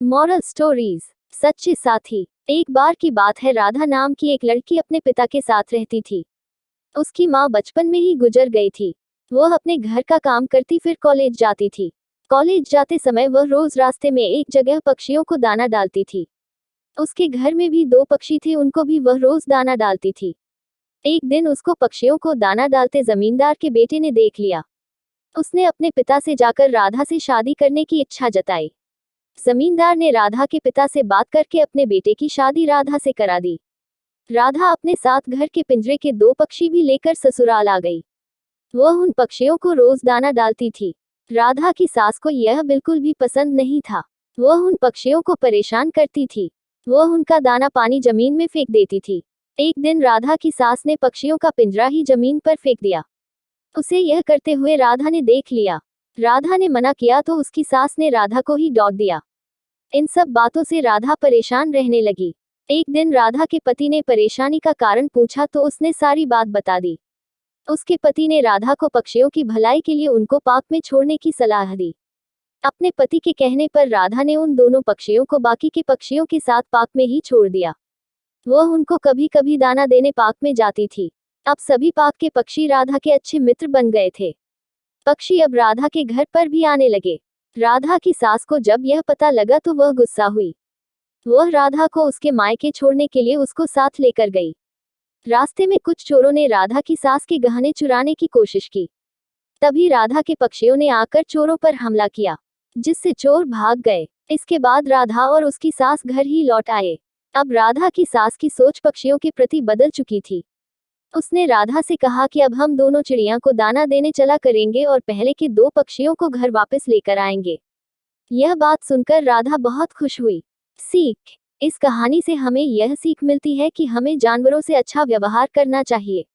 Moral stories. सच्चे साथी। एक बार की बात है, राधा नाम की एक लड़की अपने पिता के साथ रहती थी। उसकी माँ बचपन में ही गुजर गई थी। वह अपने घर का काम करती फिर कॉलेज जाती थी। कॉलेज जाते समय वह रोज रास्ते में एक जगह पक्षियों को दाना डालती थी। उसके घर में भी 2 पक्षी थे, उनको भी वह रोज दाना डालती थी। एक दिन उसको पक्षियों को दाना डालते जमींदार के बेटे ने देख लिया। उसने अपने पिता से जाकर राधा से शादी करने की इच्छा जताई। जमींदार ने राधा के पिता से बात करके अपने बेटे की शादी राधा से करा दी। राधा अपने साथ घर के पिंजरे के 2 पक्षी भी लेकर ससुराल आ गई। वह उन पक्षियों को रोज दाना डालती थी। राधा की सास को यह बिल्कुल भी पसंद नहीं था। वह उन पक्षियों को परेशान करती थी। वह उनका दाना पानी जमीन में फेंक देती थी। एक दिन राधा की सास ने पक्षियों का पिंजरा ही जमीन पर फेंक दिया। उसे यह करते हुए राधा ने देख लिया। राधा ने मना किया तो उसकी सास ने राधा को ही डांट दिया। इन सब बातों से राधा परेशान रहने लगी। एक दिन राधा के पति ने परेशानी का कारण पूछा तो उसने सारी बात बता दी। उसके पति ने राधा को पक्षियों की भलाई के लिए उनको पार्क में छोड़ने की सलाह दी। अपने पति के कहने पर राधा ने उन दोनों पक्षियों को बाकी के पक्षियों के साथ पार्क में ही छोड़ दिया। वह उनको कभी कभी दाना देने पार्क में जाती थी। अब सभी पार्क के पक्षी राधा के अच्छे मित्र बन गए थे। पक्षी अब राधा के घर पर भी आने लगे। राधा की सास को जब यह पता लगा तो वह गुस्सा हुई। वह राधा को उसके मायके छोड़ने के लिए उसको साथ लेकर गई। रास्ते में कुछ चोरों ने राधा की सास के गहने चुराने की कोशिश की। तभी राधा के पक्षियों ने आकर चोरों पर हमला किया, जिससे चोर भाग गए। इसके बाद राधा और उसकी सास घर ही लौट आए। अब राधा की सास की सोच पक्षियों के प्रति बदल चुकी थी। उसने राधा से कहा कि अब हम दोनों चिड़िया को दाना देने चला करेंगे और पहले के 2 पक्षियों को घर वापस लेकर आएंगे। यह बात सुनकर राधा बहुत खुश हुई। सीख। इस कहानी से हमें यह सीख मिलती है कि हमें जानवरों से अच्छा व्यवहार करना चाहिए।